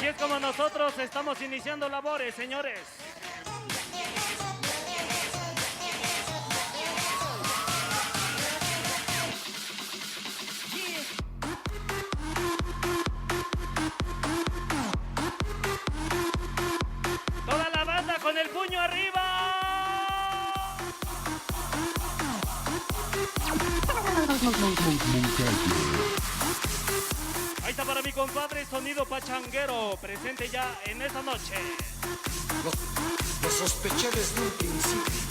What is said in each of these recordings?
Así es como nosotros estamos iniciando labores, señores. Toda la banda con el puño arriba. Ahí está para mi compadre Sonido Pachanguero, presente ya en esta noche. Lo sospeché desde un principio.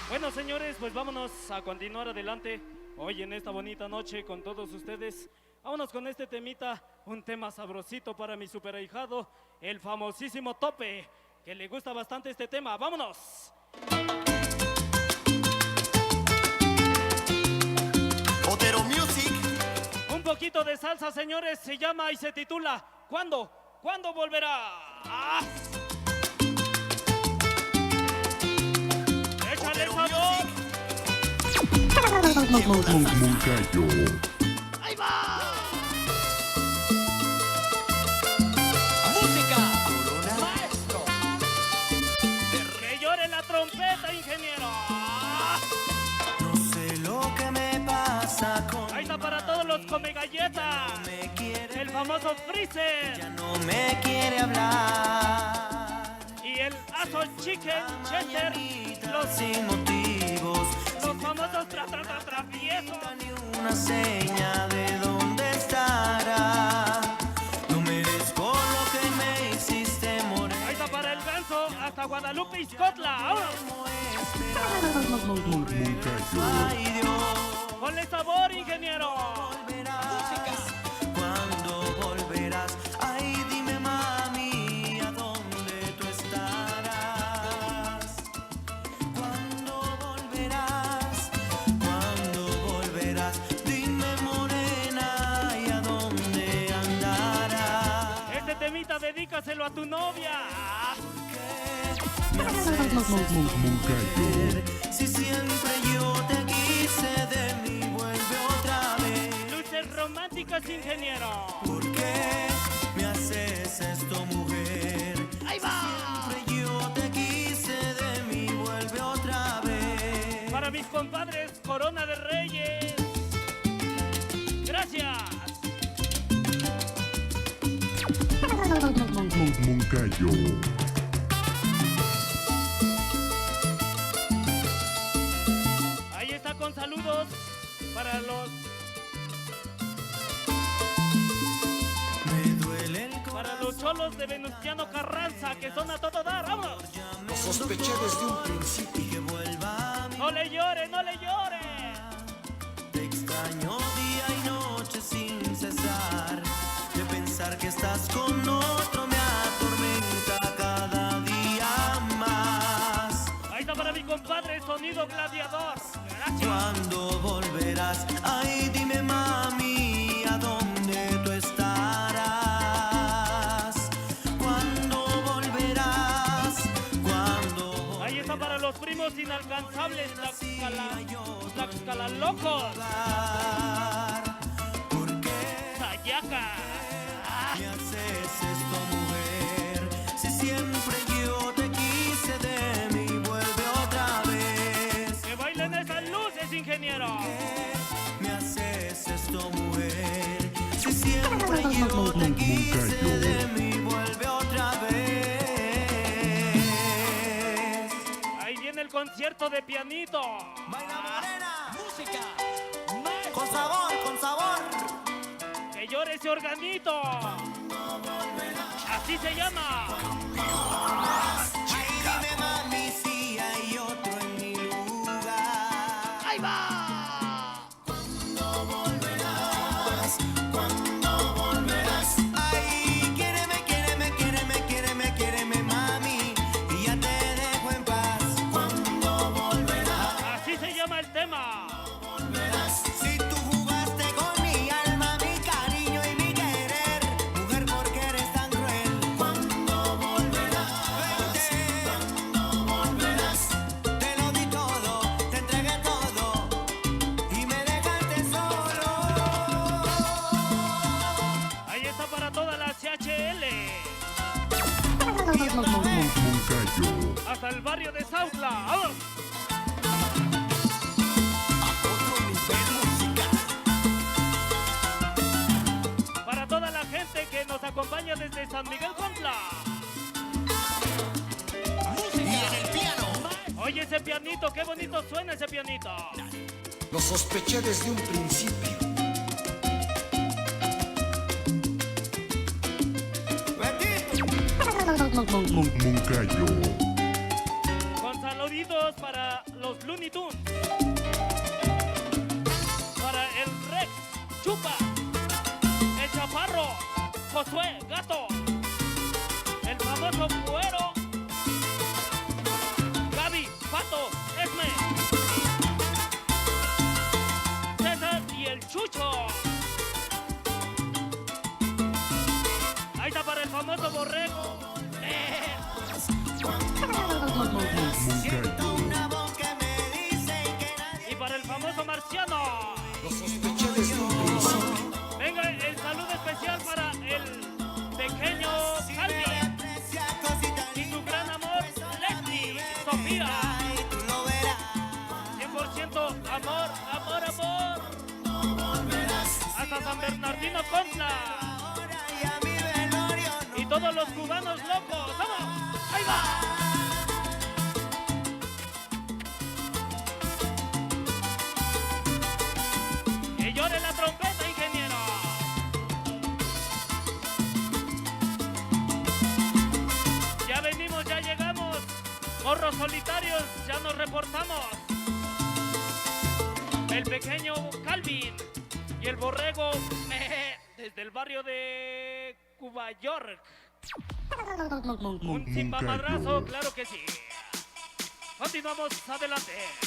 Bueno, señores, pues vámonos a continuar adelante hoy en esta bonita noche con todos ustedes. Vámonos con este temita, un tema sabrosito para mi super ahijado, el famosísimo Tope, que le gusta bastante este tema. ¡Vámonos! Otero Music. Un poquito de salsa, señores, se llama y se titula ¿Cuándo? ¿Cuándo volverá? ¡Ah! ¡Échale sabor! ¡Ahí va! Música, maestro. ¡Que llore la trompeta, ingeniero! No sé lo que me pasa con. Ahí está para todos los come galletas. Me quiere El famoso Freezer. ya no me quiere hablar. Y el Aso Chicken Cheddar. Sin motivos. Los famosos traviesos. Ni una seña de dónde estará. No merezco lo que me hiciste morir. Ahí está para el ganso hasta Guadalupe, Izcotla. ¡Vámonos! Ay Dios. Ponle sabor, ingeniero. ¿Cuándo volverás? Ay, dime mami, ¿a dónde tú estarás? ¿Cuándo volverás? ¿Cuándo volverás? Dime morena, ¿y a dónde andarás? Este temita dedícaselo a tu novia. Me haces si siempre yo te quise, de mí vuelve otra vez. Luces románticas, ingeniero. ¿Por qué me haces esto, mujer? ¡Ahí va! Siempre yo te quise, de mí vuelve otra vez. Para mis compadres, Corona de Reyes. Gracias. Moncayo. Ahí está con saludos para los Me duele el cholos de Venustiano Carranza, que son a todo dar. ¡Vámonos! Lo sospeché desde un principio. que vuelva a mí. ¡No le llore, no le llore! Te extraño día y noche sin cesar. De pensar que estás con otro me atormenta cada día más. Ahí está para mi compadre Sonido Gladiador. Gracias. ¿Cuándo volverás? Ay, dime mami, ¿a dónde tú estarás? ¿Cuándo volverás? ¿Cuándo Ahí está para los primos inalcanzables, Tlaxcala locos. volverás? ¿Por qué Sayaca. me haces esto, mujer? Si siempre yo te quise, de mí vuelve otra vez. Que bailen esas luces, ingeniero. Me haces esto, mujer. Si siempre yo te quise, de mí vuelve otra vez. Ahí viene el concierto de pianito. Baila morena, música, con sabor, con sabor. Que llore ese organito. Así se llama. Ay, dime mami si hay otro en mi lugar. ¡Ahí va! ¿Cuándo volverás? Ay, quiéreme, quiéreme, quiéreme, quiéreme, quiéreme mami, y ya te dejo en paz. ¿Cuándo volverás? Así se llama el tema. Si tú jugaste con mi alma, mi cariño y mi querer, mujer, ¿por qué eres tan cruel? ¿Cuándo volverás? Vente, Moncayo. hasta el barrio de Sautla. ¡Vamos! Otro nivel musical. Para toda la gente que nos acompaña desde San Miguel Cuantla. Y en el piano. Oye ese pianito, qué bonito suena ese pianito. Lo sospeché desde un principio. Moncayo. Con saluditos para los Looney Tunes. Para el Rex, Chupa, el Chaparro, Josué, Gato, el famoso Cuero, Gaby, Pato, Esme, César y el Chucho. Ahí está para el famoso Borrego. Moncayo. Una voz que me dice que nadie Y para el famoso Marciano. Lo sospeché desde un principio. Venga, el saludo especial para el pequeño Calvin aprecia cosita y su gran amor, Leslie, Sofía. y tú lo verás. 100% amor, amor, amor. Hasta San Bernardino Contla. Ahora y a mi velorio no Y todos los cubanos locos. ¡Vamos! ¡Ahí va! Que llore la trompeta, ingeniero. Ya venimos, ya llegamos. Morros solitarios, ya nos reportamos. El pequeño Calvin y el borrego desde el barrio de Cuba York. Un chimbamadrazo, claro que sí. Continuamos adelante.